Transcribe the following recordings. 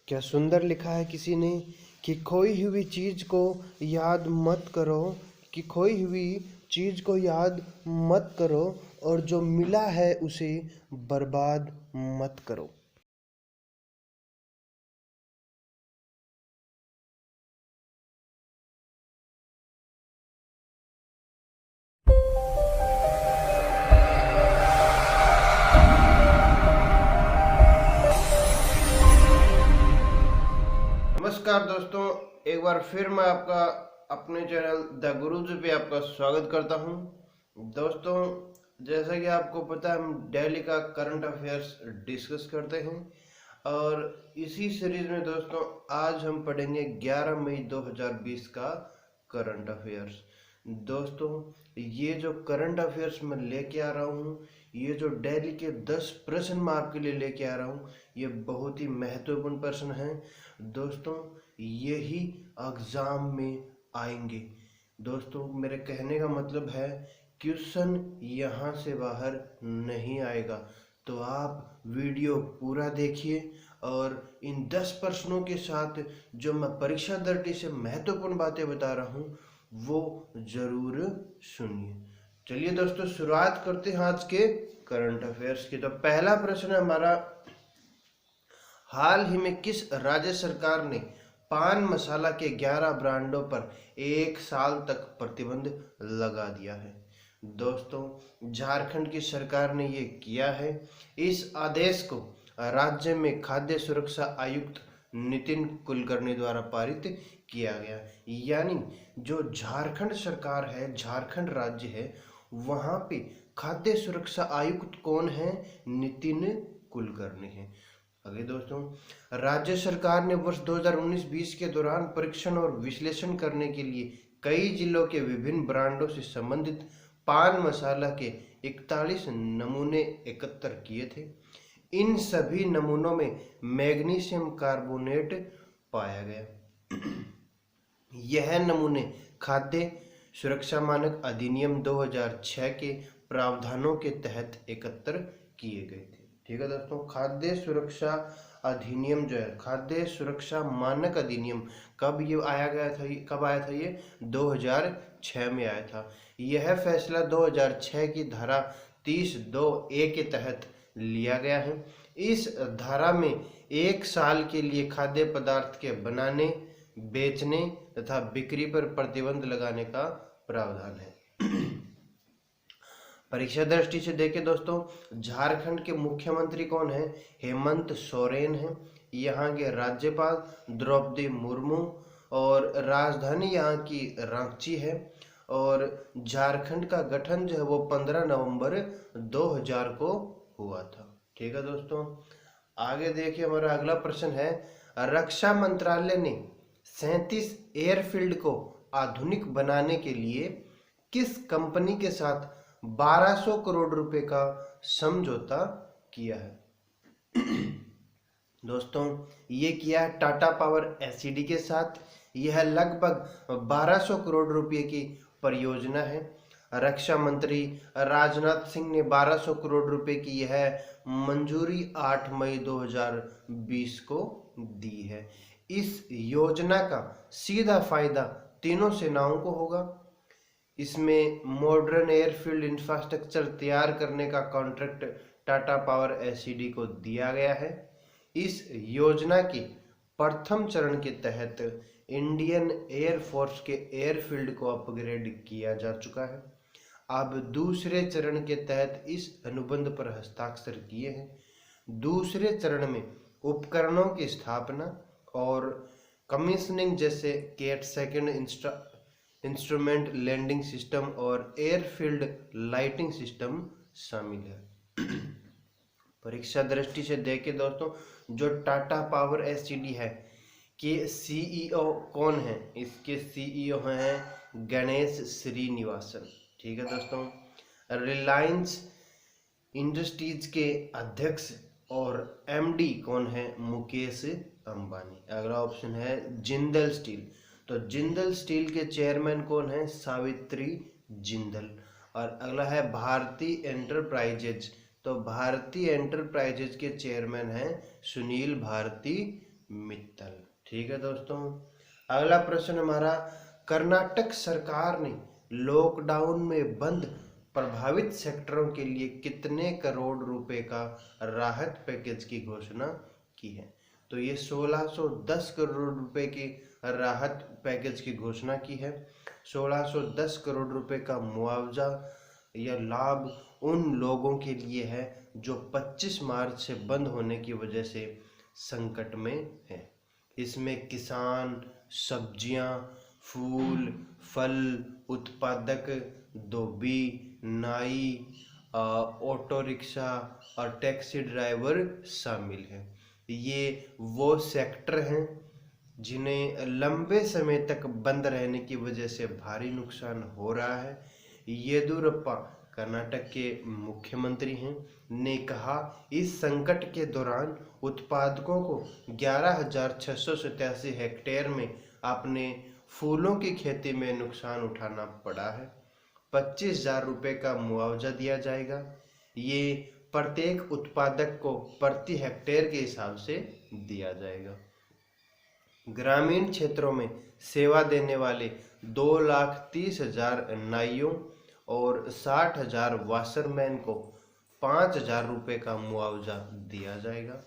क्या सुंदर लिखा है किसी ने कि खोई हुई चीज को याद मत करो, कि खोई हुई चीज को याद मत करो और जो मिला है उसे बर्बाद मत करो। नमस्कार दोस्तों, एक बार फिर मैं आपका अपने चैनल द गुरुजी पे आपका स्वागत करता हूं। दोस्तों, जैसा कि आपको पता है, हम डेली का करंट अफेयर्स डिस्कस करते हैं और इसी सीरीज में दोस्तों आज हम पढ़ेंगे 11 मई 2020 का करंट अफेयर्स। दोस्तों, ये जो करंट अफेयर्स मैं लेके आ रहा हूँ, ये जो डेली के 10 प्रश्न मैं आपके लिए लेके आ रहा हूँ, ये बहुत ही महत्वपूर्ण प्रश्न हैं दोस्तों। यही एग्जाम में आएंगे दोस्तों। मेरे कहने का मतलब है क्वेश्चन यहाँ से बाहर नहीं आएगा, तो आप वीडियो पूरा देखिए और इन 10 प्रश्नों के साथ जो मैं परीक्षा दृष्टि से महत्वपूर्ण बातें बता रहा हूँ वो जरूर सुनिए। चलिए दोस्तों, शुरुआत करते हैं आज के करंट अफेयर्स की। तो पहला प्रश्न है हमारा, हाल ही में किस राज्य सरकार ने पान मसाला के 11 ब्रांडों पर 1 साल तक प्रतिबंध लगा दिया है? दोस्तों, झारखंड की सरकार ने ये किया है। इस आदेश को राज्य में खाद्य सुरक्षा आयुक्त नितिन कुलकर्णी द्वारा पारित किया गया। यानी जो झारखंड सरकार है, झारखंड राज्य है, वहां पे खाद्य सुरक्षा आयुक्त कौन है? नितिन कुलकर्णी है। आगे दोस्तों, राज्य सरकार ने वर्ष 2019-20 के दौरान परीक्षण और विश्लेषण करने के लिए कई जिलों के विभिन्न ब्रांडों से संबंधित पान मसाला के 41 नमूने एकत्र किए थे। इन सभी नमूनों में मैग्नीशियम कार्बोनेट पाया गया। यह नमूने खाद्य सुरक्षा मानक अधिनियम 2006 के प्रावधानों के तहत एकत्र किए गए थे। ठीक है दोस्तों, खाद्य सुरक्षा अधिनियम जो है, खाद्य सुरक्षा मानक अधिनियम कब ये आया गया था? कब आया था? ये 2006 में आया था। यह फैसला 2006 की धारा 30(2)(a) के तहत लिया गया है। इस धारा में 1 साल के लिए खाद्य पदार्थ के बनाने, बेचने तथा बिक्री पर प्रतिबंध लगाने का प्रावधान है। परीक्षा दृष्टि से देखें दोस्तों, झारखंड के मुख्यमंत्री कौन है? हेमंत सोरेन है। यहाँ के राज्यपाल द्रौपदी मुर्मू और राजधानी यहाँ की रांची है। और झारखंड का गठन जो है वो 15 नवंबर 2000 को हुआ था। ठीक है दोस्तों, आगे देखिए, हमारा अगला प्रश्न है, रक्षा मंत्रालय ने 37 एयरफील्ड को आधुनिक बनाने के लिए किस कंपनी के साथ 1200 करोड़ रुपए का समझौता किया है? दोस्तों, ये किया है टाटा पावर एसईडी के साथ। यह लगभग 1200 करोड़ रुपए की परियोजना है। रक्षा मंत्री राजनाथ सिंह ने 1200 करोड़ रुपए की यह मंजूरी 8 मई 2020 को दी है। इस योजना का सीधा फायदा तीनों सेनाओं को होगा। इसमें मॉडर्न एयरफील्ड इंफ्रास्ट्रक्चर तैयार करने का कॉन्ट्रैक्ट टाटा पावर एसईडी को दिया गया है। इस योजना के प्रथम चरण के तहत इंडियन एयरफोर्स के एयरफील्ड को अपग्रेड किया जा चुका है। अब दूसरे चरण के तहत इस अनुबंध पर हस्ताक्षर किए हैं। दूसरे चरण में उपकरणों की स्थापना और कमीशनिंग जैसे CAT second instrument landing system और एयरफील्ड लाइटिंग सिस्टम शामिल है। परीक्षा दृष्टि से देखें दोस्तों, जो टाटा पावर एसईडी है कि सीईओ कौन है? इसके सीईओ हैं गणेश श्रीनिवासन। ठीक है दोस्तों, रिलायंस इंडस्ट्रीज के अध्यक्ष और एमडी कौन है? मुकेश अंबानी। अगला ऑप्शन है जिंदल स्टील। तो जिंदल स्टील के चेयरमैन कौन है? सावित्री जिंदल। और अगला है भारती एंटरप्राइजेज। तो भारती एंटरप्राइजेज के चेयरमैन हैं सुनील भारती मित्तल। ठीक है दोस्तों, अगला प्रश्न हमारा, कर्नाटक सरकार ने लॉकडाउन में बंद प्रभावित सेक्टरों के लिए कितने करोड़ रुपए का राहत पैकेज की घोषणा की है? तो ये 1610 करोड़ रुपए की राहत पैकेज की घोषणा की है। 1610 करोड़ रुपए का मुआवजा या लाभ उन लोगों के लिए है जो 25 मार्च से बंद होने की वजह से संकट में है। इसमें किसान, सब्जियां, फूल, फल उत्पादक, धोबी, नाई, ऑटो रिक्शा और टैक्सी ड्राइवर शामिल हैं। ये वो सेक्टर हैं जिन्हें लंबे समय तक बंद रहने की वजह से भारी नुकसान हो रहा है। येदियुरप्पा कर्नाटक के मुख्यमंत्री हैं, ने कहा इस संकट के दौरान उत्पादकों को 11,687 हेक्टेयर में अपने फूलों की खेती में नुकसान उठाना पड़ा है। 25,000 रुपये का मुआवजा दिया जाएगा। ये प्रत्येक उत्पादक को प्रति हेक्टेयर के हिसाब से दिया जाएगा। ग्रामीण क्षेत्रों में सेवा देने वाले 2,30,000 नाइयों और 60,000 वाशरमैन को 5,000 रुपये का मुआवजा दिया जाएगा।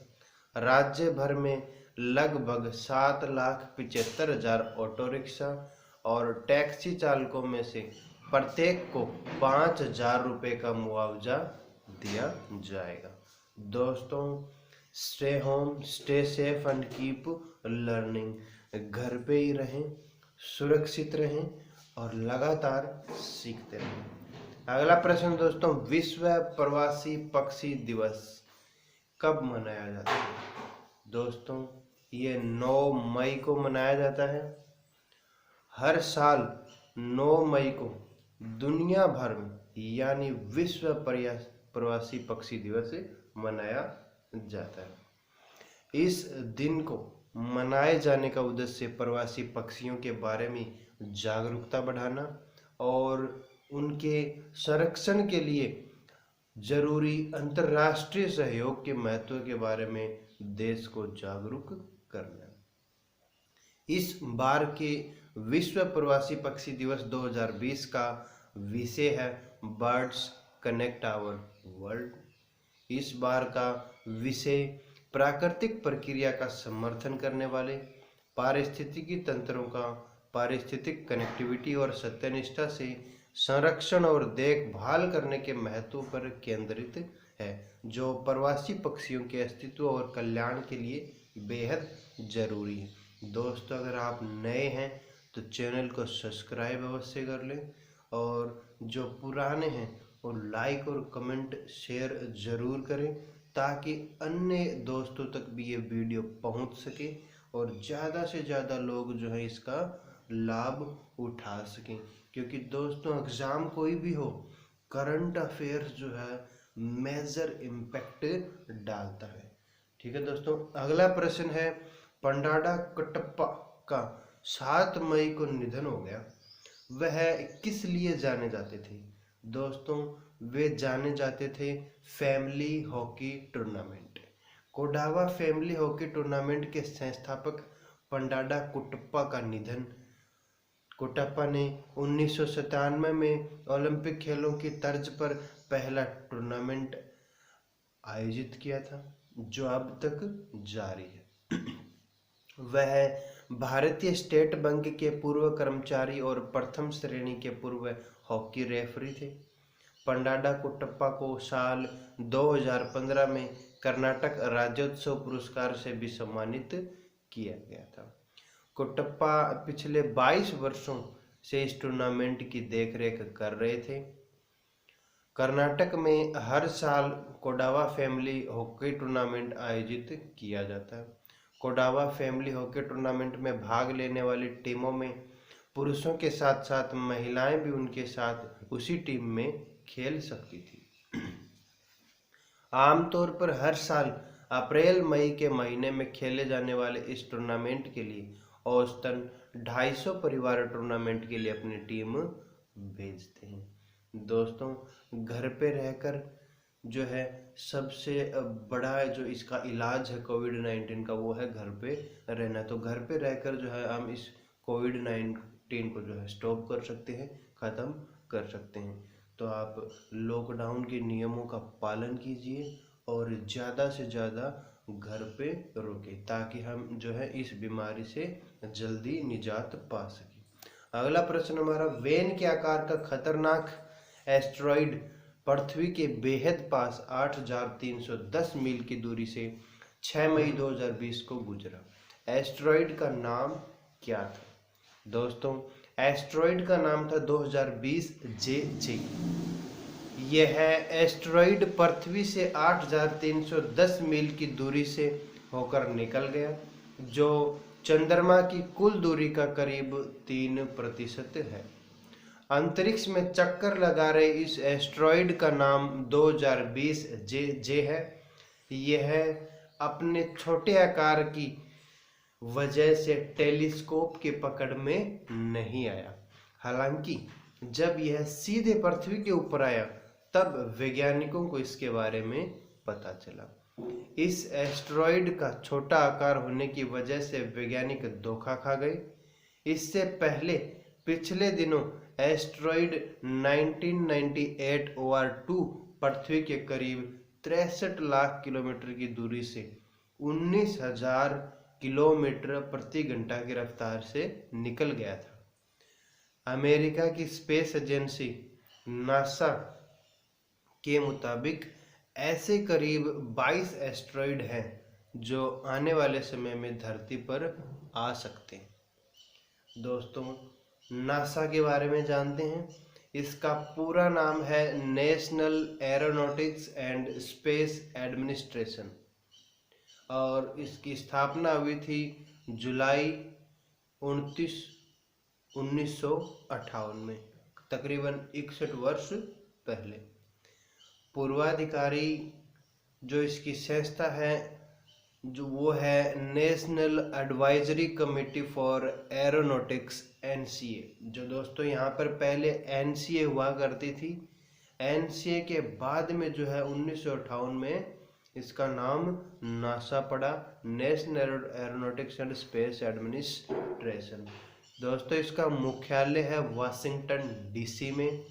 राज्य भर में लगभग 7,75,000 ऑटो रिक्शा और टैक्सी चालकों में से प्रत्येक को 5,000 रुपये का मुआवजा दिया जाएगा। दोस्तों, stay home, stay safe and keep learning. घर पे ही रहें, सुरक्षित रहें और लगातार सीखते रहें। अगला प्रश्न दोस्तों, विश्व प्रवासी पक्षी दिवस कब मनाया जाता है? दोस्तों, ये 9 मई को मनाया जाता है। हर साल 9 मई को दुनिया भर में यानी विश्व प्रवासी पक्षी दिवस मनाया जाता है। इस दिन को मनाए जाने का उद्देश्य प्रवासी पक्षियों के बारे में जागरूकता बढ़ाना और उनके संरक्षण के लिए जरूरी अंतर्राष्ट्रीय सहयोग के महत्व के बारे में देश को जागरूक करना। इस बार के विश्व प्रवासी पक्षी दिवस 2020 का विषय है बर्ड्स कनेक्ट आवर वर्ल्ड। इस बार का विषय प्राकृतिक प्रक्रिया का समर्थन करने वाले पारिस्थितिकी तंत्रों का पारिस्थितिक कनेक्टिविटी और सत्यनिष्ठा से संरक्षण और देखभाल करने के महत्व पर केंद्रित है, जो प्रवासी पक्षियों के अस्तित्व और कल्याण के लिए बेहद जरूरी है। दोस्तों, अगर आप नए हैं तो चैनल को सब्सक्राइब अवश्य कर लें और जो पुराने हैं वो लाइक और कमेंट शेयर ज़रूर करें ताकि अन्य दोस्तों तक भी ये वीडियो पहुंच सके और ज़्यादा से ज़्यादा लोग जो है इसका लाभ उठा सकें। क्योंकि दोस्तों, एग्ज़ाम कोई भी हो, करंट अफेयर्स जो है मेजर इम्पैक्ट डालता है। ठीक है दोस्तों, अगला प्रश्न है, पंडाडा कटप्पा का 7 मई को निधन हो गया, वह किस लिए जाने जाते थे? दोस्तों, वे जाने जाते थे family hockey tournament. Kodava family hockey tournament के संस्थापक पंडाडा कुट्टप्पा का निधन। कुट्टप्पा ने 1997 में ओलंपिक खेलों की तर्ज पर पहला टूर्नामेंट आयोजित किया था, जो अब तक जारी है। वह भारतीय स्टेट बैंक के पूर्व कर्मचारी और प्रथम श्रेणी के पूर्व हॉकी रेफरी थे। पंडाडा कुट्टप्पा को साल 2015 में कर्नाटक राज्योत्सव पुरस्कार से भी सम्मानित किया गया था। कुट्टप्पा पिछले 22 वर्षों से इस टूर्नामेंट की देखरेख कर रहे थे। कर्नाटक में हर साल कोडावा फैमिली हॉकी टूर्नामेंट आयोजित किया जाता है। कोडावा फैमिली हॉकी टूर्नामेंट में भाग लेने वाली टीमों में पुरुषों के साथ साथ महिलाएं भी उनके साथ उसी टीम में खेल सकती थी। आमतौर पर हर साल अप्रैल मई के महीने में खेले जाने वाले इस टूर्नामेंट के लिए औसतन 250 परिवार टूर्नामेंट के लिए अपनी टीम भेजते हैं। दोस्तों, घर पे रहकर जो है सबसे बड़ा जो इसका इलाज है कोविड-19 का, वो है घर पे रहना। तो घर पे रहकर जो है हम इस कोविड-19 को जो है स्टॉप कर सकते हैं, ख़त्म कर सकते हैं। तो आप लॉकडाउन के नियमों का पालन कीजिए और ज़्यादा से ज़्यादा घर पे रुकें, ताकि हम जो है इस बीमारी से जल्दी निजात पा सकें। अगला प्रश्न हमारा, वेन के आकार का खतरनाक एस्ट्रॉइड पृथ्वी के बेहद पास 8,310 मील की दूरी से 6 मई 2020 को गुजरा। एस्ट्रॉइड का नाम क्या था? दोस्तों, एस्ट्रॉइड का नाम था 2020 जे। यह एस्ट्रॉइड पृथ्वी से 8,310 मील की दूरी से होकर निकल गया, जो चंद्रमा की कुल दूरी का करीब 3% है। अंतरिक्ष में चक्कर लगा रहे इस एस्ट्रॉइड का नाम 2020 जे है। यह अपने छोटे आकार की वजह से टेलीस्कोप के पकड़ में नहीं आया। हालांकि जब यह सीधे पृथ्वी के ऊपर आया, तब वैज्ञानिकों को इसके बारे में पता चला। इस एस्ट्रॉइड का छोटा आकार होने की वजह से वैज्ञानिक धोखा खा गए। इससे पहले पिछले दिनों एस्ट्रॉइड 1998 OR2 पृथ्वी के करीब 63 लाख किलोमीटर की दूरी से 19,000 किलोमीटर प्रति घंटा की रफ्तार से निकल गया था। अमेरिका की स्पेस एजेंसी नासा के मुताबिक ऐसे करीब 22 एस्ट्रॉइड हैं जो आने वाले समय में धरती पर आ सकते हैं। दोस्तों, नासा के बारे में जानते हैं। इसका पूरा नाम है national aeronautics and space administration और इसकी स्थापना हुई थी जुलाई 29, 1958 में, तकरीबन 61 वर्ष पहले। पूर्वाधिकारी जो इसकी संस्था है जो वो है national advisory committee for aeronautics NCA। जो दोस्तों यहाँ पर पहले NCA हुआ करती थी। NCA के बाद में जो है 1958 में इसका नाम नासा पड़ा, national aeronautics and space administration. दोस्तों, इसका मुख्यालय है वाशिंगटन DC में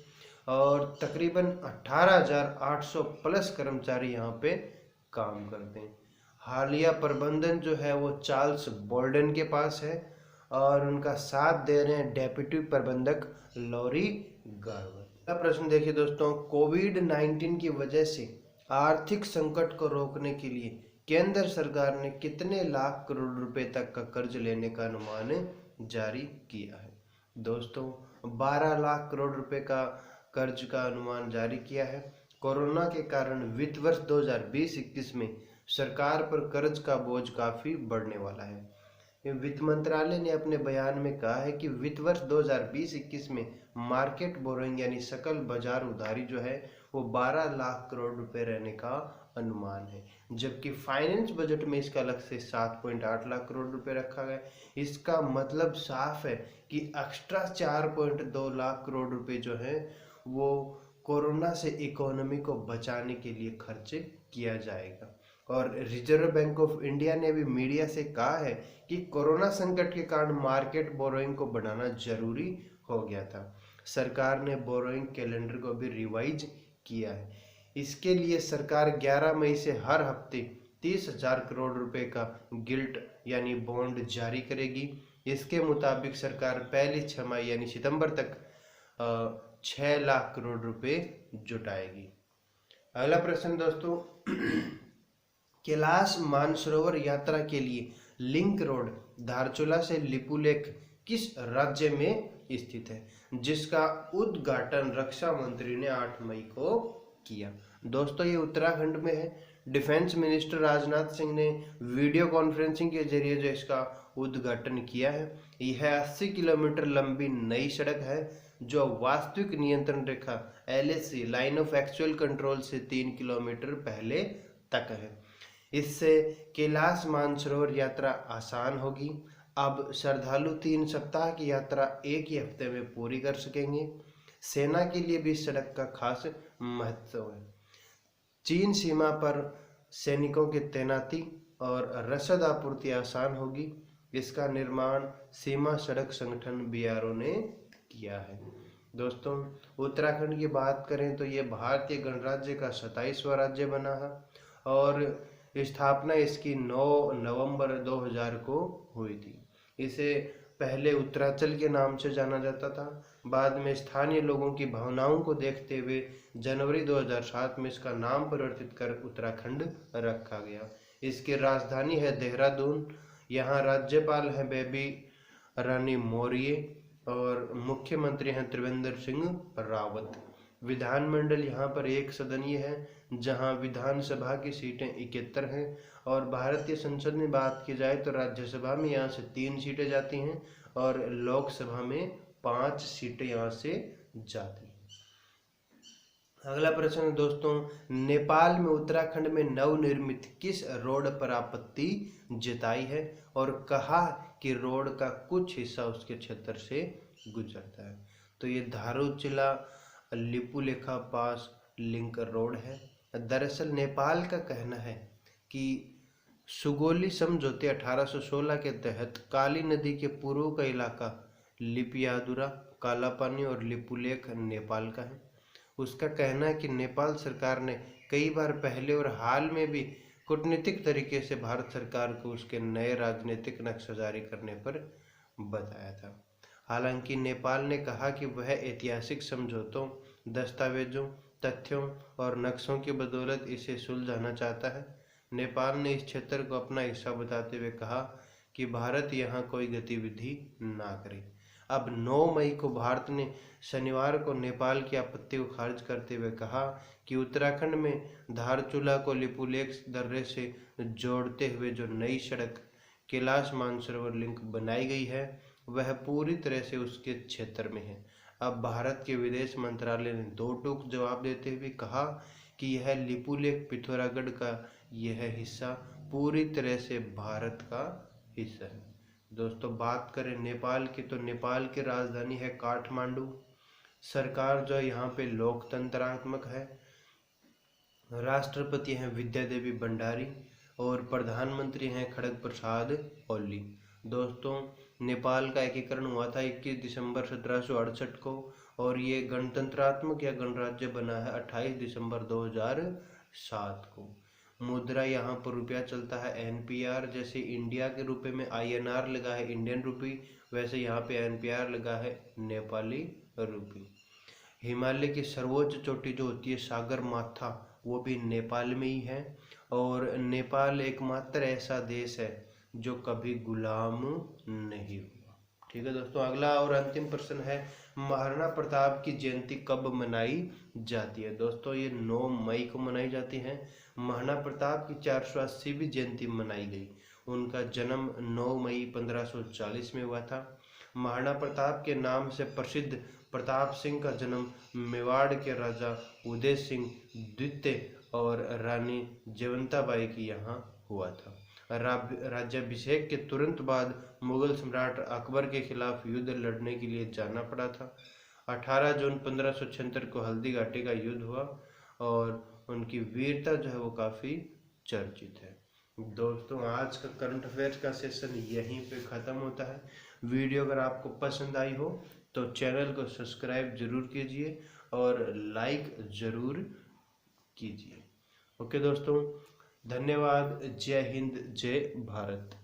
और तकरीबन 18,800 प्लस कर्मचारी यहाँ पे काम करते हैं। हालिया प्रबंधन जो है वो चार्ल्स बोल्डन के पास है और उनका साथ दे रहे हैं डेप्यूटी प्रबंधक लॉरी गार्वर। प्रश्न देखिए दोस्तों, कोविड-19 की वजह से आर्थिक संकट को रोकने के लिए केंद्र सरकार ने कितने लाख करोड़ रुपए तक का कर्ज लेने का अनुमान जारी किया है? दोस्तों, 12 लाख करोड़ रुपए का कर्ज का अनुमान जारी किया है। कोरोना के कारण वित्त वर्ष 2020-21 में सरकार पर कर्ज का बोझ काफी बढ़ने वाला है। वित्त मंत्रालय ने अपने बयान में कहा है कि वित्त वर्ष 2020-21 में मार्केट बोरोइंग यानी सकल बाजार उधारी जो है वो 12 लाख करोड़ रुपए रहने का अनुमान है, जबकि फाइनेंस बजट में इसका लक्ष्य 7.8 लाख करोड़ रुपए रखा गया। इसका मतलब साफ है कि एक्स्ट्रा 4.2 लाख करोड़ रुपए जो है वो कोरोना से इकोनॉमी को बचाने के लिए खर्च किया जाएगा। और रिजर्व बैंक ऑफ इंडिया ने भी मीडिया से कहा है कि कोरोना संकट के कारण मार्केट बोरोइंग को बढ़ाना जरूरी हो गया था। सरकार ने बोरोइंग कैलेंडर को भी रिवाइज किया है। इसके लिए सरकार 11 मई से हर हफ्ते 30,000 करोड़ रुपए का गिल्ट यानी बॉन्ड जारी करेगी। इसके मुताबिक सरकार पहली छमाही यानी सितंबर तक 6 लाख करोड़ रुपए जुटाएगी। अगला प्रश्न दोस्तों, कैलाश मानसरोवर यात्रा के लिए लिंक रोड धारचूला से लिपुलेख किस राज्य में स्थित है, जिसका उद्घाटन रक्षा मंत्री ने 8 मई को किया? दोस्तों, ये उत्तराखंड में है। डिफेंस मिनिस्टर राजनाथ सिंह ने वीडियो कॉन्फ्रेंसिंग के जरिए जो इसका उद्घाटन किया है। यह 80 किलोमीटर लंबी नई सड़क है जो वास्तविक नियंत्रण रेखा LAC line of actual control से 3 किलोमीटर पहले तक है। इससे कैलाश मानसरोवर यात्रा आसान होगी। अब श्रद्धालु 3 सप्ताह की यात्रा एक ही हफ्ते में पूरी कर सकेंगे। सेना के लिए भी इस सड़क का खास महत्व है। चीन सीमा पर सैनिकों की तैनाती और रसद आपूर्ति आसान होगी। इसका निर्माण सीमा सड़क संगठन बीआरओ ने किया है। दोस्तों, उत्तराखंड की बात करें तो ये भारतीय गणराज्य का 27वां राज्य बना है और स्थापना इसकी 9 नवंबर 2000 को हुई थी। इसे पहले उत्तरांचल के नाम से जाना जाता था। बाद में स्थानीय लोगों की भावनाओं को देखते हुए जनवरी 2007 में इसका नाम परिवर्तित कर उत्तराखंड रखा गया। इसकी राजधानी है देहरादून। यहाँ राज्यपाल हैं बेबी रानी मौर्य और मुख्यमंत्री हैं त्रिवेंद्र सिंह रावत। विधानमंडल यहाँ पर एक सदनीय है, जहाँ विधानसभा की सीटें 71 हैं और भारतीय संसद में बात की जाए तो राज्यसभा में यहाँ से 3 सीटें जाती हैं और लोकसभा में 5 सीटें यहाँ से जाती हैं। अगला प्रश्न है दोस्तों, नेपाल में उत्तराखंड में नवनिर्मित किस रोड पर आपत्ति जताई है और कहा कि रोड का कुछ हिस्सा उसके क्षेत्र से गुजरता है? तो ये धारूचिला लिपुलेखा पास लिंक रोड है। दरअसल नेपाल का कहना है कि सुगोली समझौते 1816 के तहत काली नदी के पूर्व का इलाका लिपियादुरा, कालापानी और लिपुलेख नेपाल का है। उसका कहना है कि नेपाल सरकार ने कई बार पहले और हाल में भी कूटनीतिक तरीके से भारत सरकार को उसके नए राजनीतिक नक्शा जारी करने पर बताया था। हालांकि नेपाल ने कहा कि वह ऐतिहासिक समझौतों, दस्तावेजों, तथ्यों और नक्शों की बदौलत इसे सुलझाना चाहता है। नेपाल ने इस क्षेत्र को अपना हिस्सा बताते हुए कहा कि भारत यहाँ कोई गतिविधि ना करे। अब 9 मई को भारत ने शनिवार को नेपाल की आपत्ति को खारिज करते हुए कहा कि उत्तराखंड में धारचूला को लिपुलेख दर्रे से जोड़ते हुए जो नई सड़क कैलाश मानसरोवर लिंक बनाई गई है वह पूरी तरह से उसके क्षेत्र में है। अब भारत के विदेश मंत्रालय ने 2 टूक जवाब देते हुए कहा कि यह लिपुलेख पिथौरागढ़ का यह हिस्सा पूरी तरह से भारत का हिस्सा है। दोस्तों, बात करें नेपाल की तो नेपाल की राजधानी है काठमांडू। सरकार जो यहाँ पे लोकतंत्रात्मक है। राष्ट्रपति हैं विद्या देवी भंडारी और प्रधानमंत्री हैं खड़ग प्रसाद ओली। दोस्तों, नेपाल का एकीकरण हुआ था 21 दिसंबर 1768 को और ये गणतंत्रात्मक या गणराज्य बना है 28 दिसंबर 2007 को। मुद्रा यहाँ पर रुपया चलता है एनपीआर। जैसे इंडिया के रुपए में आईएनआर लगा है इंडियन रुपी, वैसे यहाँ पे एनपीआर लगा है नेपाली रुपी। हिमालय की सर्वोच्च चोटी जो होती है सागर माथा, वो भी नेपाल में ही है और नेपाल एकमात्र ऐसा देश है जो कभी गुलाम नहीं हुआ। ठीक है दोस्तों, अगला और अंतिम प्रश्न है, महाराणा प्रताप की जयंती कब मनाई जाती है? दोस्तों, ये 9 मई को मनाई जाती है। महाराणा प्रताप की 480वीं जयंती मनाई गई। उनका जन्म 9 मई 1540 में हुआ था। महाराणा प्रताप के नाम से प्रसिद्ध प्रताप सिंह का जन्म मेवाड़ के राजा उदय सिंह द्वितीय और रानी जयवंताबाई की यहाँ हुआ था। राज्याभिषेक के तुरंत बाद मुगल सम्राट अकबर के खिलाफ युद्ध लड़ने के लिए जाना पड़ा था। 18 जून 1576 को हल्दी घाटी का युद्ध हुआ और उनकी वीरता जो है वो काफ़ी चर्चित है। दोस्तों, आज का करंट अफेयर्स का सेशन यहीं पे ख़त्म होता है। वीडियो अगर आपको पसंद आई हो तो चैनल को सब्सक्राइब जरूर कीजिए और लाइक ज़रूर कीजिए। ओके दोस्तों, धन्यवाद। जय हिंद, जय भारत।